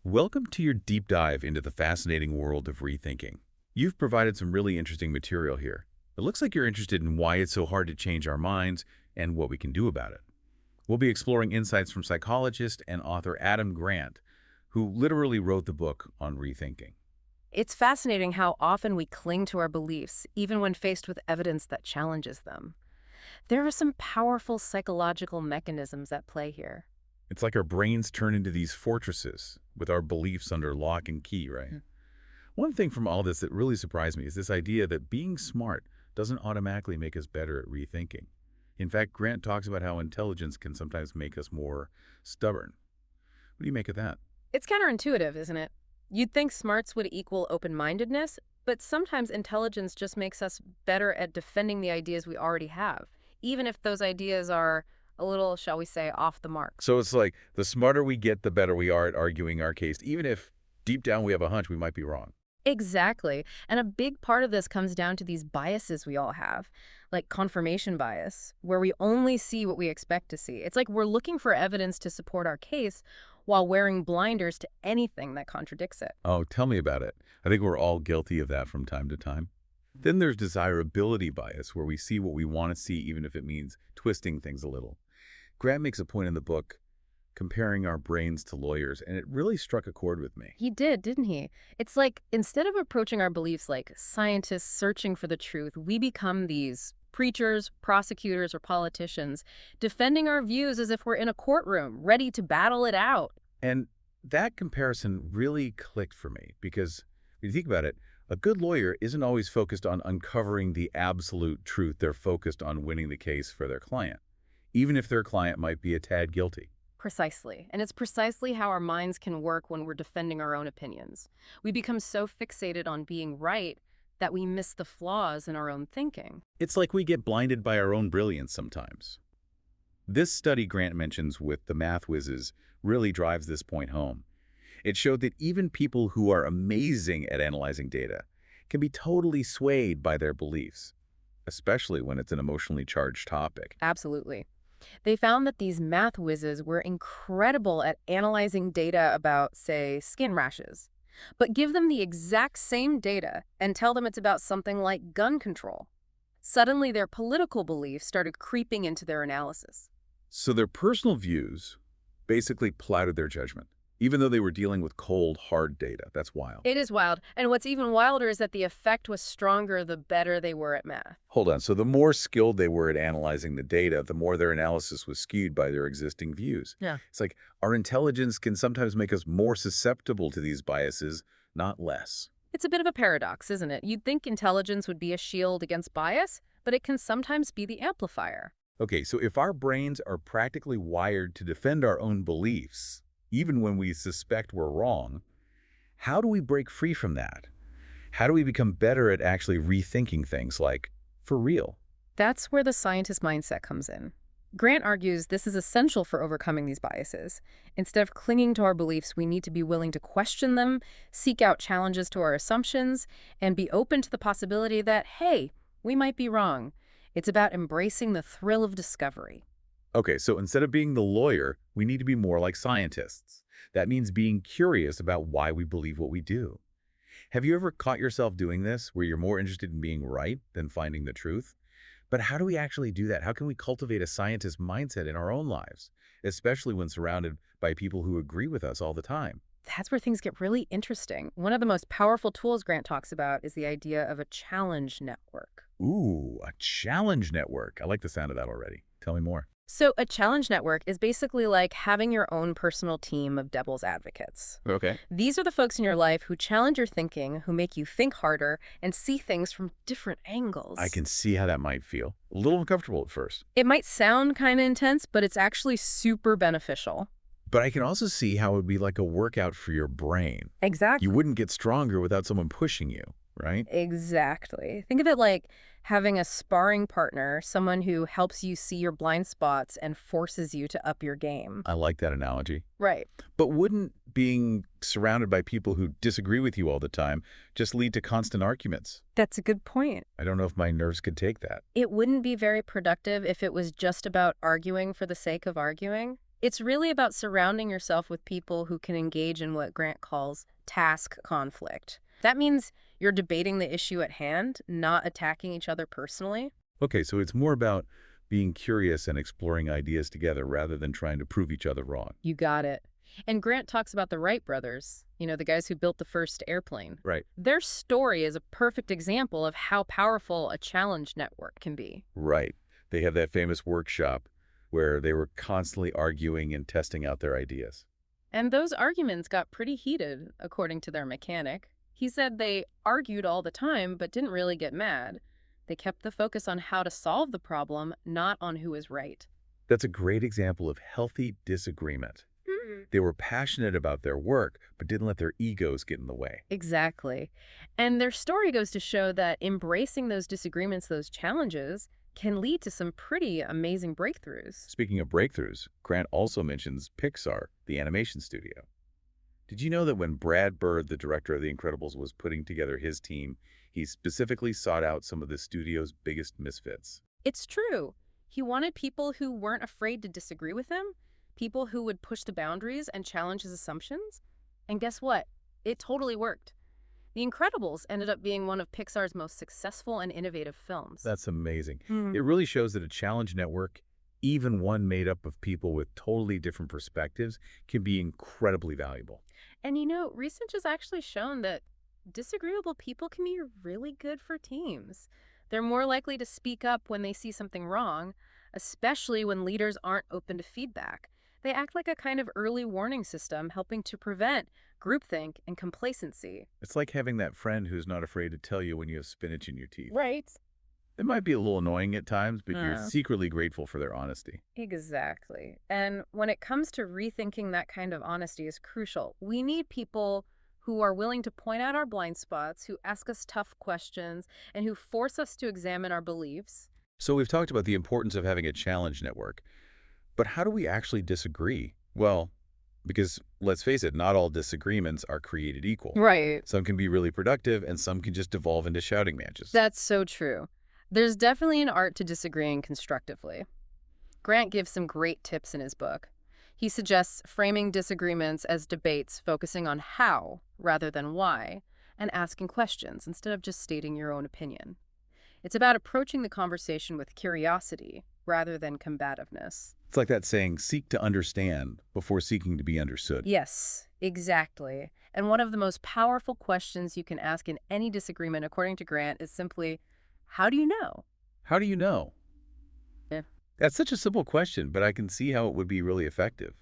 Welcome to your deep dive into the fascinating world of rethinking. You've provided some really interesting material here. It looks like you're interested in why it's so hard to change our minds and what we can do about it. We'll be exploring insights from psychologist and author Adam Grant, who literally wrote the book on rethinking. It's fascinating how often we cling to our beliefs, even when faced with evidence that challenges them. There are some powerful psychological mechanisms at play here. It's like our brains turn into these fortresses with our beliefs under lock and key, right? Mm. One thing from all this that really surprised me is this idea that being smart doesn't automatically make us better at rethinking. In fact, Grant talks about how intelligence can sometimes make us more stubborn. What do you make of that? It's counterintuitive, isn't it? You'd think smarts would equal open-mindedness, but sometimes intelligence just makes us better at defending the ideas we already have, even if those ideas are a little, shall we say, off the mark. So it's like the smarter we get, the better we are at arguing our case, even if deep down we have a hunch we might be wrong. Exactly. And a big part of this comes down to these biases we all have, like confirmation bias, where we only see what we expect to see. It's like we're looking for evidence to support our case while wearing blinders to anything that contradicts it. Oh, tell me about it. I think we're all guilty of that from time to time. Then there's desirability bias, where we see what we want to see even if it means twisting things a little. Grant makes a point in the book comparing our brains to lawyers, and it really struck a chord with me. He did, didn't he? It's like instead of approaching our beliefs like scientists searching for the truth, we become these preachers, prosecutors, or politicians, defending our views as if we're in a courtroom, ready to battle it out. And that comparison really clicked for me because when you think about it, a good lawyer isn't always focused on uncovering the absolute truth. They're focused on winning the case for their client, even if their client might be a tad guilty. Precisely. And it's precisely how our minds can work when we're defending our own opinions. We become so fixated on being right that we miss the flaws in our own thinking. It's like we get blinded by our own brilliance sometimes. This study Grant mentions with the math whizzes really drives this point home. It showed that even people who are amazing at analyzing data can be totally swayed by their beliefs, especially when it's an emotionally charged topic. Absolutely. They found that these math whizzes were incredible at analyzing data about, say, skin rashes. But give them the exact same data and tell them it's about something like gun control. Suddenly, their political beliefs started creeping into their analysis. So their personal views basically clouded their judgment, even though they were dealing with cold, hard data. That's wild. It is wild. And what's even wilder is that the effect was stronger the better they were at math. Hold on. So the more skilled they were at analyzing the data, the more their analysis was skewed by their existing views. Yeah. It's like our intelligence can sometimes make us more susceptible to these biases, not less. It's a bit of a paradox, isn't it? You'd think intelligence would be a shield against bias, but it can sometimes be the amplifier. Okay, so if our brains are practically wired to defend our own beliefs, even when we suspect we're wrong, how do we break free from that? How do we become better at actually rethinking things like, for real? That's where the scientist mindset comes in. Grant argues this is essential for overcoming these biases. Instead of clinging to our beliefs, we need to be willing to question them, seek out challenges to our assumptions, and be open to the possibility that, hey, we might be wrong. It's about embracing the thrill of discovery. Okay, so instead of being the lawyer, we need to be more like scientists. That means being curious about why we believe what we do. Have you ever caught yourself doing this, where you're more interested in being right than finding the truth? But how do we actually do that? How can we cultivate a scientist mindset in our own lives, especially when surrounded by people who agree with us all the time? That's where things get really interesting. One of the most powerful tools Grant talks about is the idea of a challenge network. Ooh, a challenge network. I like the sound of that already. Tell me more. So a challenge network is basically like having your own personal team of devil's advocates. Okay. These are the folks in your life who challenge your thinking, who make you think harder and see things from different angles. I can see how that might feel. A little uncomfortable at first. It might sound kind of intense, but it's actually super beneficial. But I can also see how it would be like a workout for your brain. Exactly. You wouldn't get stronger without someone pushing you, right? Exactly. Think of it like having a sparring partner, someone who helps you see your blind spots and forces you to up your game. I like that analogy. Right. But wouldn't being surrounded by people who disagree with you all the time just lead to constant arguments? That's a good point. I don't know if my nerves could take that. It wouldn't be very productive if it was just about arguing for the sake of arguing. It's really about surrounding yourself with people who can engage in what Grant calls task conflict. That means you're debating the issue at hand, not attacking each other personally. Okay, so it's more about being curious and exploring ideas together rather than trying to prove each other wrong. You got it. And Grant talks about the Wright brothers, the guys who built the first airplane. Right. Their story is a perfect example of how powerful a challenge network can be. Right. They have that famous workshop where they were constantly arguing and testing out their ideas. And those arguments got pretty heated, according to their mechanic. He said they argued all the time, but didn't really get mad. They kept the focus on how to solve the problem, not on who is right. That's a great example of healthy disagreement. They were passionate about their work, but didn't let their egos get in the way. Exactly. And their story goes to show that embracing those disagreements, those challenges, can lead to some pretty amazing breakthroughs. Speaking of breakthroughs, Grant also mentions Pixar, the animation studio. Did you know that when Brad Bird, the director of The Incredibles, was putting together his team, he specifically sought out some of the studio's biggest misfits? It's true. He wanted people who weren't afraid to disagree with him, people who would push the boundaries and challenge his assumptions. And guess what? It totally worked. The Incredibles ended up being one of Pixar's most successful and innovative films. That's amazing. Hmm. It really shows that a challenge network, even one made up of people with totally different perspectives, can be incredibly valuable. And research has actually shown that disagreeable people can be really good for teams. They're more likely to speak up when they see something wrong, especially when leaders aren't open to feedback. They act like a kind of early warning system, helping to prevent groupthink and complacency. It's like having that friend who's not afraid to tell you when you have spinach in your teeth. Right. It might be a little annoying at times, but you're Uh, secretly grateful for their honesty. exactly. And when it comes to rethinking, that kind of honesty is crucial. We need people who are willing to point out our blind spots, who ask us tough questions, and who force us to examine our beliefs. So we've talked about the importance of having a challenge network. But how do we actually disagree? Well, because let's face it, not all disagreements are created equal. Right. Some can be really productive and some can just devolve into shouting matches. That's so true. There's definitely an art to disagreeing constructively. Grant gives some great tips in his book. He suggests framing disagreements as debates focusing on how rather than why, and asking questions instead of just stating your own opinion. It's about approaching the conversation with curiosity rather than combativeness. It's like that saying, seek to understand before seeking to be understood. Yes, exactly. And one of the most powerful questions you can ask in any disagreement, according to Grant, is simply, how do you know? How do you know? Yeah. That's such a simple question, but I can see how it would be really effective.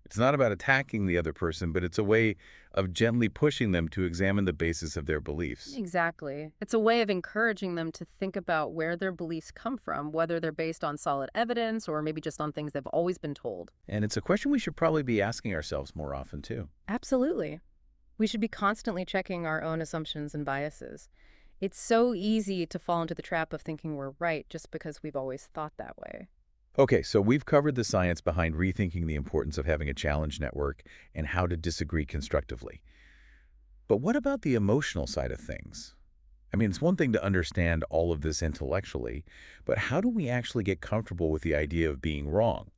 It's not about attacking the other person, but it's a way of gently pushing them to examine the basis of their beliefs. Exactly. It's a way of encouraging them to think about where their beliefs come from, whether they're based on solid evidence or maybe just on things they've always been told. And it's a question we should probably be asking ourselves more often, too. Absolutely. We should be constantly checking our own assumptions and biases. It's so easy to fall into the trap of thinking we're right just because we've always thought that way. Okay, so we've covered the science behind rethinking the importance of having a challenge network and how to disagree constructively. But what about the emotional side of things? I mean, it's one thing to understand all of this intellectually, but how do we actually get comfortable with the idea of being wrong?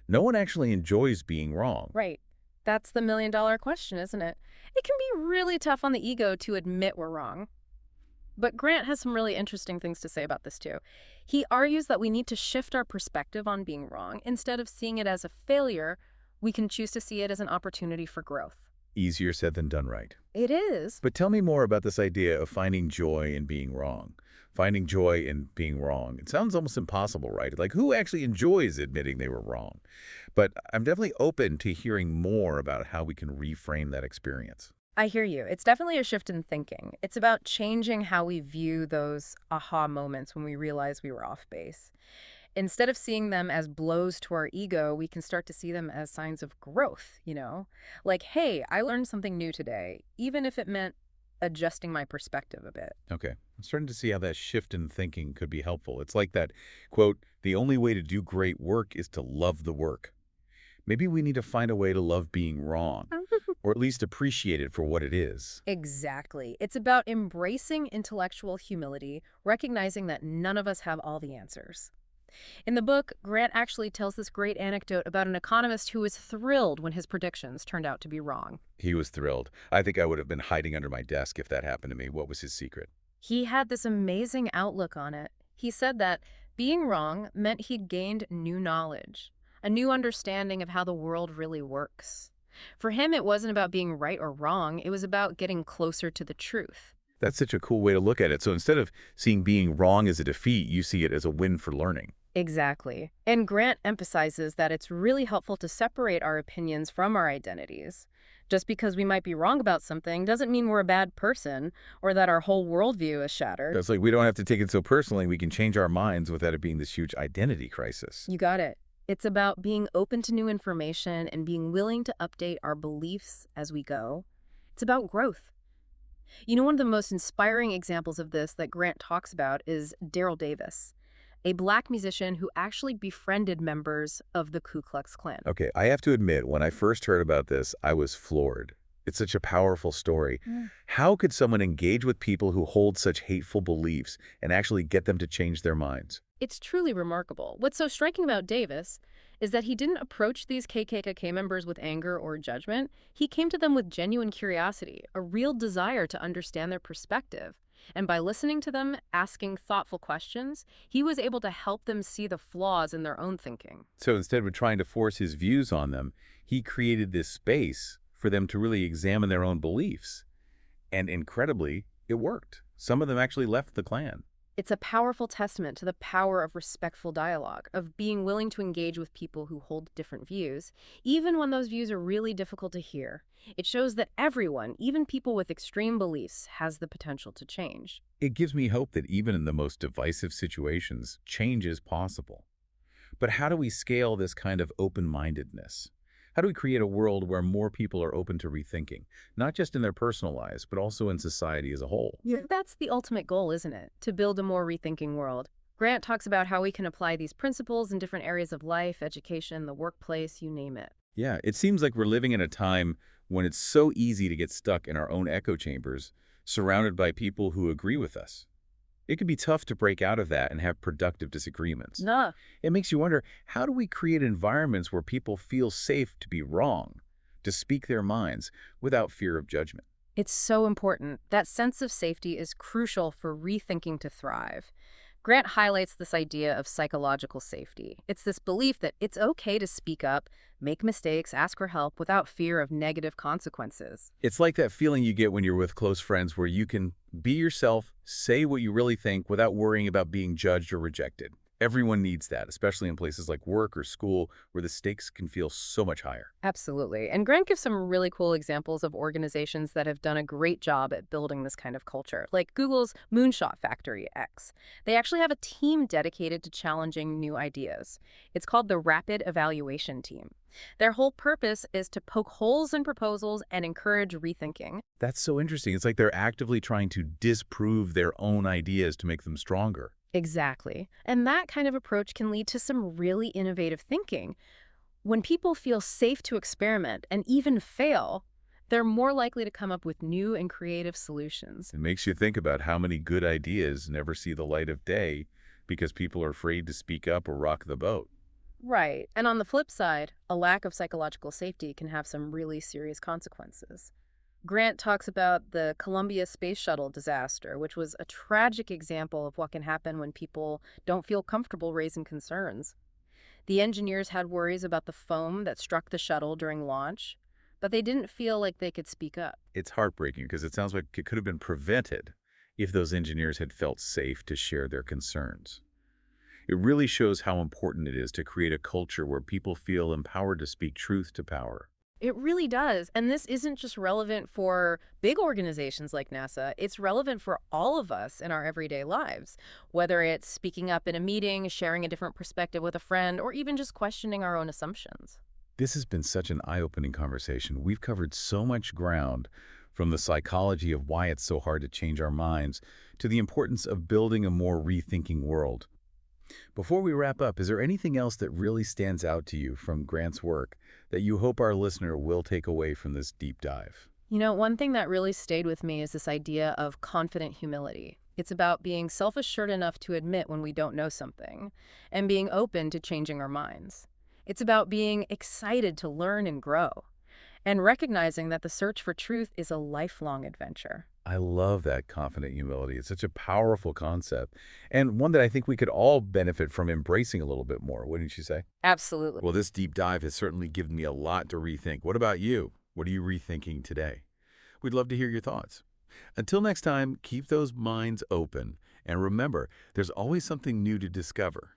No one actually enjoys being wrong. Right. That's the million-dollar question, isn't it? It can be really tough on the ego to admit we're wrong. But Grant has some really interesting things to say about this, too. He argues that we need to shift our perspective on being wrong. Instead of seeing it as a failure, we can choose to see it as an opportunity for growth. Easier said than done, right? It is. But tell me more about this idea of finding joy in being wrong. Finding joy in being wrong. It sounds almost impossible, right? Like, who actually enjoys admitting they were wrong? But I'm definitely open to hearing more about how we can reframe that experience. I hear you. It's definitely a shift in thinking. It's about changing how we view those aha moments when we realize we were off base. Instead of seeing them as blows to our ego, we can start to see them as signs of growth. Like, hey, I learned something new today, even if it meant adjusting my perspective a bit. Okay, I'm starting to see how that shift in thinking could be helpful. It's like that, quote, the only way to do great work is to love the work. Maybe we need to find a way to love being wrong, or at least appreciate it for what it is. Exactly. It's about embracing intellectual humility, recognizing that none of us have all the answers. In the book, Grant actually tells this great anecdote about an economist who was thrilled when his predictions turned out to be wrong. He was thrilled. I think I would have been hiding under my desk if that happened to me. What was his secret? He had this amazing outlook on it. He said that being wrong meant he'd gained new knowledge, a new understanding of how the world really works. For him, it wasn't about being right or wrong, it was about getting closer to the truth. That's such a cool way to look at it. So instead of seeing being wrong as a defeat, you see it as a win for learning. Exactly. And Grant emphasizes that it's really helpful to separate our opinions from our identities. Just because we might be wrong about something doesn't mean we're a bad person or that our whole worldview is shattered. It's like we don't have to take it so personally. We can change our minds without it being this huge identity crisis. You got it. It's about being open to new information and being willing to update our beliefs as we go. It's about growth. You know, one of the most inspiring examples of this that Grant talks about is Daryl Davis, a black musician who actually befriended members of the Ku Klux Klan. Okay, I have to admit, when I first heard about this, I was floored. It's such a powerful story. Mm. How could someone engage with people who hold such hateful beliefs and actually get them to change their minds? It's truly remarkable. What's so striking about Davis is that he didn't approach these KKK members with anger or judgment. He came to them with genuine curiosity, a real desire to understand their perspective. And by listening to them, asking thoughtful questions, he was able to help them see the flaws in their own thinking. So instead of trying to force his views on them, he created this space for them to really examine their own beliefs. And incredibly, it worked. Some of them actually left the Klan. It's a powerful testament to the power of respectful dialogue, of being willing to engage with people who hold different views, even when those views are really difficult to hear. It shows that everyone, even people with extreme beliefs, has the potential to change. It gives me hope that even in the most divisive situations, change is possible. But how do we scale this kind of open-mindedness? How do we create a world where more people are open to rethinking, not just in their personal lives, but also in society as a whole? Yeah. That's the ultimate goal, isn't it? To build a more rethinking world. Grant talks about how we can apply these principles in different areas of life, education, the workplace, you name it. Yeah, it seems like we're living in a time when it's so easy to get stuck in our own echo chambers, surrounded by people who agree with us. It can be tough to break out of that and have productive disagreements. Nah. It makes you wonder, how do we create environments where people feel safe to be wrong, to speak their minds without fear of judgment? It's so important. That sense of safety is crucial for rethinking to thrive. Grant highlights this idea of psychological safety. It's this belief that it's okay to speak up, make mistakes, ask for help without fear of negative consequences. It's like that feeling you get when you're with close friends where you can be yourself, say what you really think without worrying about being judged or rejected. Everyone needs that, especially in places like work or school where the stakes can feel so much higher. Absolutely. And Grant gives some really cool examples of organizations that have done a great job at building this kind of culture, like Google's Moonshot Factory X. They actually have a team dedicated to challenging new ideas. It's called the Rapid Evaluation Team. Their whole purpose is to poke holes in proposals and encourage rethinking. That's so interesting. It's like they're actively trying to disprove their own ideas to make them stronger. Exactly. And that kind of approach can lead to some really innovative thinking. When people feel safe to experiment and even fail, they're more likely to come up with new and creative solutions. It makes you think about how many good ideas never see the light of day because people are afraid to speak up or rock the boat. Right. And on the flip side, a lack of psychological safety can have some really serious consequences. Grant talks about the Columbia Space Shuttle disaster, which was a tragic example of what can happen when people don't feel comfortable raising concerns. The engineers had worries about the foam that struck the shuttle during launch, but they didn't feel like they could speak up. It's heartbreaking because it sounds like it could have been prevented if those engineers had felt safe to share their concerns. It really shows how important it is to create a culture where people feel empowered to speak truth to power. It really does. And this isn't just relevant for big organizations like NASA. It's relevant for all of us in our everyday lives, whether it's speaking up in a meeting, sharing a different perspective with a friend, or even just questioning our own assumptions. This has been such an eye-opening conversation. We've covered so much ground, from the psychology of why it's so hard to change our minds to the importance of building a more rethinking world. Before we wrap up, is there anything else that really stands out to you from Grant's work that you hope our listener will take away from this deep dive? You know, one thing that really stayed with me is this idea of confident humility. It's about being self-assured enough to admit when we don't know something and being open to changing our minds. It's about being excited to learn and grow and recognizing that the search for truth is a lifelong adventure. I love that confident humility. It's such a powerful concept, and one that I think we could all benefit from embracing a little bit more, wouldn't you say? Absolutely. Well, this deep dive has certainly given me a lot to rethink. What about you? What are you rethinking today? We'd love to hear your thoughts. Until next time, keep those minds open. And remember, there's always something new to discover.